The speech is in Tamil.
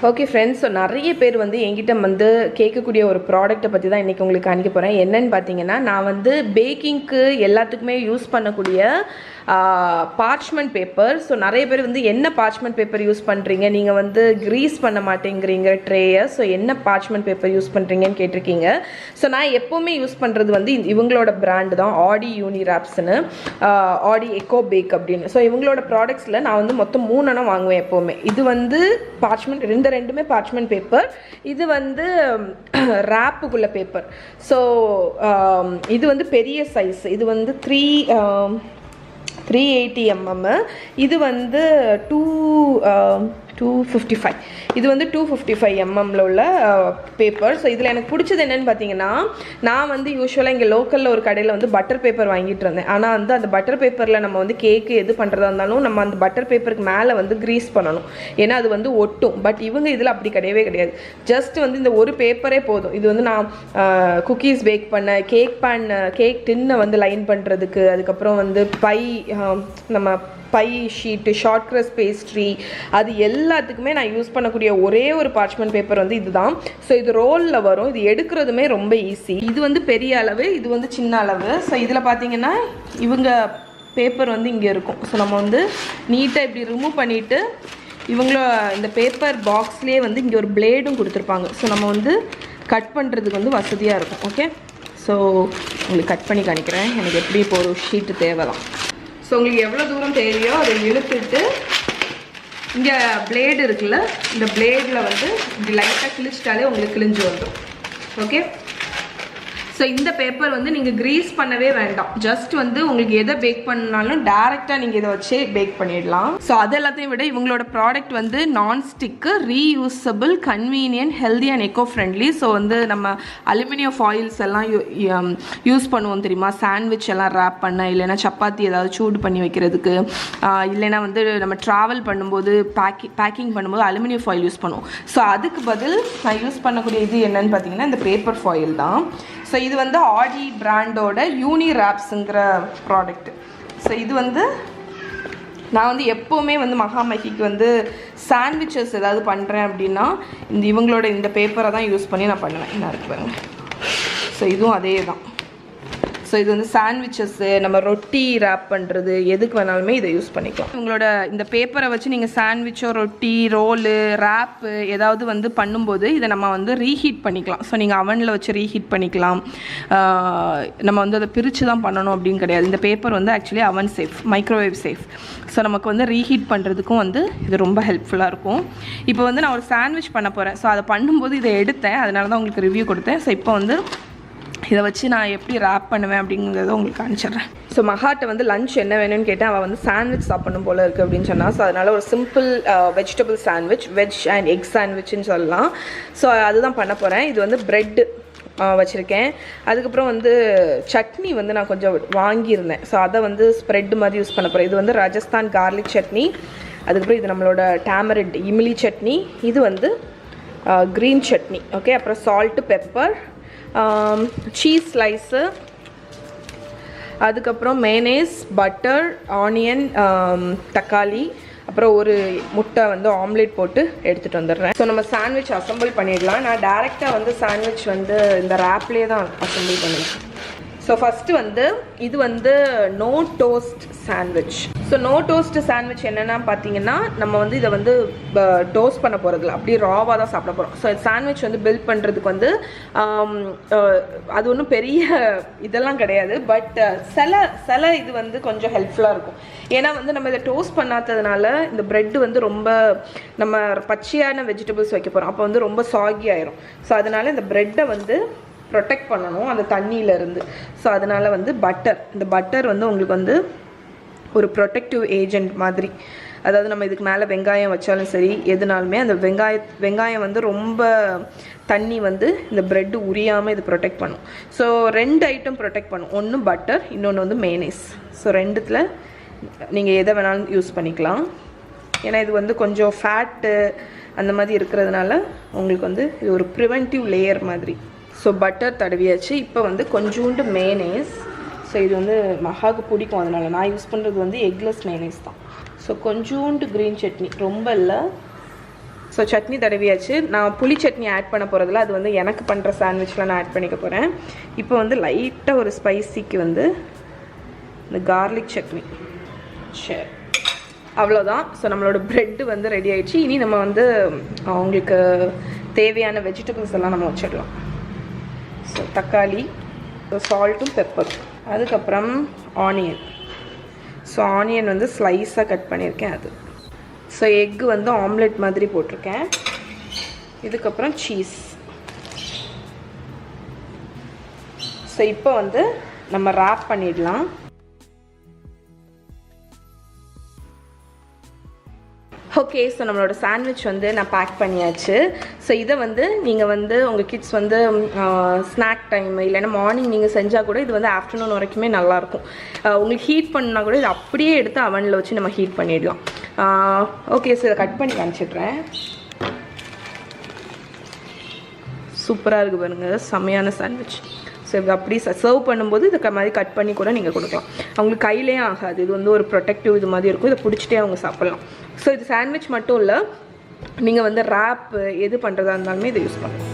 ஓகே ஃப்ரெண்ட்ஸ், ஸோ நிறைய பேர் வந்து என்கிட்ட வந்து கேட்கக்கூடிய ஒரு ப்ராடக்ட்டை பற்றி தான் இன்றைக்கி உங்களுக்கு காணிக்க போகிறேன். என்னன்னு பார்த்தீங்கன்னா, நான் வந்து பேக்கிங்க்கு எல்லாத்துக்குமே யூஸ் பண்ணக்கூடிய பார்ச்மெண்ட் பேப்பர். ஸோ நிறைய பேர் வந்து என்ன பார்ச்மெண்ட் பேப்பர் யூஸ் பண்ணுறீங்க, நீங்கள் வந்து க்ரீஸ் பண்ண மாட்டேங்கிறீங்க ட்ரேயை, ஸோ என்ன பார்ச்மெண்ட் பேப்பர் யூஸ் பண்ணுறீங்கன்னு கேட்டிருக்கீங்க. ஸோ நான் எப்போவுமே யூஸ் பண்ணுறது வந்து இவங்களோட பிராண்டு தான், ஆடி யூனிராப்ஸ்னு, ஆடி எக்கோ பேக் அப்படின்னு. ஸோ இவங்களோட ப்ராடக்ட்ஸில் நான் வந்து மொத்தம் 3 வாங்குவேன் எப்போவுமே. இது வந்து பார்ச்மெண்ட், ரெண்டுமே பார்ச்மெண்ட் பேப்பர். இது வந்து ரேப்புக்குள்ள பேப்பர். ஸோ இது வந்து பெரிய சைஸ், இது வந்து 380 mm. இது வந்து 255. இது வந்து 255 mm உள்ள பேப்பர். ஸோ இதில் எனக்கு பிடிச்சது என்னென்னு பார்த்தீங்கன்னா, நான் வந்து யூஸ்வலாக இங்கே லோக்கலில் ஒரு கடையில் வந்து பட்டர் பேப்பர் வாங்கிட்டு இருந்தேன். ஆனால் வந்து அந்த பட்டர் பேப்பரில் நம்ம வந்து கேக்கு எது பண்ணுறதா இருந்தாலும் நம்ம அந்த பட்டர் பேப்பருக்கு மேலே வந்து க்ரீஸ் பண்ணணும், ஏன்னா அது வந்து ஒட்டும். பட் இவங்க இதில் அப்படி கிடையவே கிடையாது. ஜஸ்ட் வந்து இந்த ஒரு பேப்பரே போதும். இது வந்து நான் குக்கீஸ் பேக் பண்ண, கேக் டின்னை வந்து லைன் பண்ணுறதுக்கு, அதுக்கப்புறம் வந்து நம்ம pie sheet, shortcrust pastry, அது எல்லாத்துக்குமே நான் யூஸ் பண்ணக்கூடிய ஒரே ஒரு பார்ச்மெண்ட் பேப்பர் வந்து இதுதான். ஸோ இது ரோலில் வரும், இது எடுக்கிறதுமே ரொம்ப ஈஸி. இது வந்து பெரிய அளவு, இது வந்து சின்ன அளவு. ஸோ இதில் பார்த்தீங்கன்னா இவங்க பேப்பர் வந்து இங்கே இருக்கும். ஸோ நம்ம வந்து நீட்டாக இப்படி ரிமூவ் பண்ணிவிட்டு, இவங்கள இந்த பேப்பர் பாக்ஸ்லேயே வந்து இங்கே ஒரு பிளேடும் கொடுத்துருப்பாங்க. ஸோ நம்ம வந்து கட் பண்ணுறதுக்கு வந்து வசதியாக இருக்கும். ஓகே, ஸோ உங்களுக்கு கட் பண்ணி காணிக்கிறேன் எனக்கு எப்படி இப்போ ஒரு ஷீட்டு தேவைதான். ஸோ உங்களுக்கு எவ்வளோ தூரம் தேவையோ அதை இழுத்துட்டு, இங்கே பிளேடு இருக்குல்ல, இந்த பிளேடில் வந்து இப்படி லைட்டாக கிழிச்சிட்டாலே உங்களுக்கு கிழிஞ்சு வந்துடும். ஓகே, ஸோ இந்த பேப்பர் வந்து நீங்கள் க்ரீஸ் பண்ணவே வேண்டாம். ஜஸ்ட் வந்து உங்களுக்கு எதை பேக் பண்ணாலும் டேரெக்டாக நீங்கள் இதை வச்சே பேக் பண்ணிடலாம். ஸோ அது எல்லாத்தையும் விட இவங்களோட ப்ராடக்ட் வந்து nonstick, reusable, convenient, healthy and echo friendly. So வந்து நம்ம அலுமினியம் ஃபாயில்ஸ் எல்லாம் யூஸ் பண்ணுவோம் தெரியுமா, சாண்ட்விச் எல்லாம் ரேப் பண்ண, இல்லைன்னா சப்பாத்தி ஏதாவது சூடு பண்ணி வைக்கிறதுக்கு, இல்லைன்னா வந்து நம்ம ட்ராவல் பண்ணும்போது பேக்கிங் பண்ணும்போது அலுமினியம் ஃபாயில் யூஸ் பண்ணுவோம். ஸோ அதுக்கு பதில் நான் யூஸ் பண்ணக்கூடிய இது என்னன்னு பார்த்தீங்கன்னா இந்த பேப்பர் ஃபாயில் தான். ஸோ இது வந்து ஆடி பிராண்டோட யூனிராப்ஸுங்கிற ப்ராடக்ட். ஸோ இது வந்து நான் வந்து எப்போவுமே வந்து மகாமகிக்கு வந்து சாண்ட்விச்சஸ் ஏதாவது பண்ணுறேன் அப்படின்னா இவங்களோட இந்த பேப்பரை தான் யூஸ் பண்ணி நான் பண்ணுவேன். என்ன இருக்கு பாருங்க. ஸோ இதுவும் அதே தான். ஸோ இது வந்து சாண்ட்விச்சஸ்ஸு, நம்ம ரொட்டி ரேப் பண்ணுறது, எதுக்கு வேணாலுமே இதை யூஸ் பண்ணிக்கலாம். இவங்களோட இந்த பேப்பரை வச்சு நீங்கள் சாண்ட்விச்சோ, ரொட்டி, ரோலு, ரேப்பு ஏதாவது வந்து பண்ணும்போது இதை நம்ம வந்து ரீஹீட் பண்ணிக்கலாம். ஸோ நீங்கள் அவனில் வச்சு ரீஹீட் பண்ணிக்கலாம். நம்ம வந்து அதை பிரித்து தான் பண்ணணும் அப்படின்னு கிடையாது. இந்த பேப்பர் வந்து ஆக்சுவலி அவன் சேஃப், மைக்ரோவேவ் சேஃப். ஸோ நமக்கு வந்து ரீஹீட் பண்ணுறதுக்கும் வந்து இது ரொம்ப ஹெல்ப்ஃபுல்லாக இருக்கும். இப்போ வந்து நான் ஒரு சாண்ட்விச் பண்ண போகிறேன். ஸோ அதை பண்ணும்போது இதை எடுத்தேன், அதனால தான் உங்களுக்கு ரிவ்யூ கொடுத்தேன். ஸோ இப்போ வந்து இதை வச்சு நான் எப்படி ரேப் பண்ணுவேன் அப்படிங்கிறத உங்களுக்கு காமிச்சிடுறேன். ஸோ மகாட்ட வந்து லஞ்ச் என்ன வேணும்னு கேட்டேன். அவள் வந்து சாண்ட்விச் சாப்பிடணும் போல் இருக்குது அப்படின்னு சொன்னால். ஸோ அதனால் ஒரு simple vegetable sandwich, veg and egg சாண்ட்விச்னு சொல்லலாம். ஸோ அதுதான் பண்ண போகிறேன். இது வந்து ப்ரெட்டு வச்சுருக்கேன். அதுக்கப்புறம் வந்து சட்னி வந்து நான் கொஞ்சம் வாங்கியிருந்தேன். ஸோ அதை வந்து ஸ்ப்ரெட் மாதிரி யூஸ் பண்ண போகிறேன். இது வந்து ராஜஸ்தான் கார்லிக் சட்னி. அதுக்கப்புறம் இது நம்மளோட டேமரிண்ட் இம்லி சட்னி. இது வந்து க்ரீன் சட்னி. ஓகே, அப்புறம் சால்ட்டு, பெப்பர், சீஸ் ஸ்லைஸு, அதுக்கப்புறம் மேனேஸ், பட்டர், ஆனியன், தக்காளி, அப்புறம் ஒரு முட்டை வந்து ஆம்லேட் போட்டு எடுத்துகிட்டு வந்துடுறேன். ஸோ நம்ம சாண்ட்விச் அசம்பிள் பண்ணிடலாம். நான் டேரெக்டாக வந்து சாண்ட்விச் வந்து இந்த ரேப்லேயே தான் அசம்பிள் பண்ணுவேன். ஸோ ஃபஸ்ட்டு வந்து இது வந்து no toast sandwich. So no toast sandwich என்னென்னா பார்த்தீங்கன்னா, நம்ம வந்து இதை வந்து டோஸ்ட் பண்ண போகிறதில்ல, அப்படியே ராவாக தான் சாப்பிட போகிறோம். ஸோ சாண்ட்விச் வந்து பில்ட் பண்ணுறதுக்கு வந்து அது ஒன்றும் பெரிய இதெல்லாம் கிடையாது. பட் சில இது வந்து கொஞ்சம் ஹெல்ப்ஃபுல்லாக இருக்கும். ஏன்னா வந்து நம்ம இதை டோஸ்ட் பண்ணாததுனால இந்த ப்ரெட் வந்து ரொம்ப நம்ம பச்சையான வெஜிடபிள்ஸ் வைக்க போகிறோம், அப்போ வந்து ரொம்ப சாகி ஆயிரும். ஸோ அதனால் இந்த ப்ரெட்டை வந்து ப்ரொடெக்ட் பண்ணணும் அந்த தண்ணியிலேருந்து. ஸோ அதனால் வந்து இந்த பட்டர் வந்து உங்களுக்கு வந்து ஒரு ப்ரொடெக்டிவ் ஏஜென்ட் மாதிரி. அதாவது நம்ம இதுக்கு மேலே வெங்காயம் வச்சாலும் சரி, எதுனாலுமே அந்த வெங்காயம் வந்து ரொம்ப தண்ணி வந்து இந்த ப்ரெட்டு உரியாமல் இது ப்ரொடெக்ட் பண்ணும். ஸோ 2 ஐட்டம் ப்ரொடெக்ட் பண்ணும். ஒன்று பட்டர், இன்னொன்று வந்து மேனேஸ். ஸோ 2த்தில் நீங்கள் எதை வேணாலும் யூஸ் பண்ணிக்கலாம். ஏன்னா இது வந்து கொஞ்சம் ஃபேட்டு அந்த மாதிரி இருக்கிறதுனால உங்களுக்கு வந்து இது ஒரு ப்ரிவென்டிவ் லேயர் மாதிரி. ஸோ பட்டர் தடவியாச்சு. இப்போ வந்து கொஞ்சோண்டு மேனேஸ். ஸோ ஸோ இது வந்து மகாவுக்கு பிடிக்கும், அதனால் நான் யூஸ் பண்ணுறது வந்து எக்லெஸ் மைனஸ் தான். ஸோ கொஞ்சோண்டு க்ரீன் சட்னி, ரொம்ப இல்லை. ஸோ சட்னி தடவியாச்சு. நான் புளி சட்னி ஆட் பண்ண போகிறதில்ல, அது வந்து எனக்கு பண்ணுற சாண்ட்விச்சில் நான் ஆட் பண்ணிக்க போகிறேன். இப்போ வந்து லைட்டாக ஒரு ஸ்பைசிக்கு வந்து இந்த கார்லிக் சட்னி. சரி, அவ்வளோதான். ஸோ நம்மளோட ப்ரெட்டு வந்து ரெடி ஆகிடுச்சு. இனி நம்ம வந்து அவங்களுக்கு தேவையான வெஜிடபிள்ஸ் எல்லாம் நம்ம வச்சிடலாம். ஸோ தக்காளி, சால்ட்டும் பெப்பர், அதுக்கப்புறம் ஆனியன். ஸோ ஆனியன் வந்து ஸ்லைஸாக கட் பண்ணியிருக்கேன் அது. ஸோ எக்கு வந்து ஆம்லெட் மாதிரி போட்டிருக்கேன். இதுக்கப்புறம் சீஸ். ஸோ இப்போ வந்து நம்ம ராப் பண்ணிடலாம். ஓகே, ஸோ நம்மளோட சாண்ட்விச் வந்து நான் பேக் பண்ணியாச்சு. ஸோ இதை வந்து நீங்கள் வந்து உங்கள் கிட்ஸ் வந்து ஸ்நாக் டைம் இல்லைன்னா மார்னிங் நீங்கள் செஞ்சால் கூட இது வந்து ஆஃப்டர்நூன் வரைக்குமே நல்லாயிருக்கும். உங்களுக்கு ஹீட் பண்ணால் கூட இது அப்படியே எடுத்து அவனில் வச்சு நம்ம ஹீட் பண்ணிடலாம். ஓகே, ஸோ இதை கட் பண்ணி காமிச்சிட்றேன். சூப்பராக இருக்குது பாருங்கள், செம்மையான சாண்ட்விச். ஸோ இது அப்படி சர்வ் பண்ணும்போது இது மாதிரி கட் பண்ணி கூட நீங்கள் கொடுக்கலாம். அவங்களுக்கு கையிலே ஆகாது, இது வந்து ஒரு ப்ரொடெக்டிவ் இது மாதிரி இருக்கும். இதை பிடிச்சிட்டே அவங்க சாப்பிட்லாம். ஸோ இது சாண்ட்விச் மட்டும் இல்லை, நீங்கள் வந்து ரேப் எது பண்ணுறதா இருந்தாலுமே இதை யூஸ் பண்ணலாம்.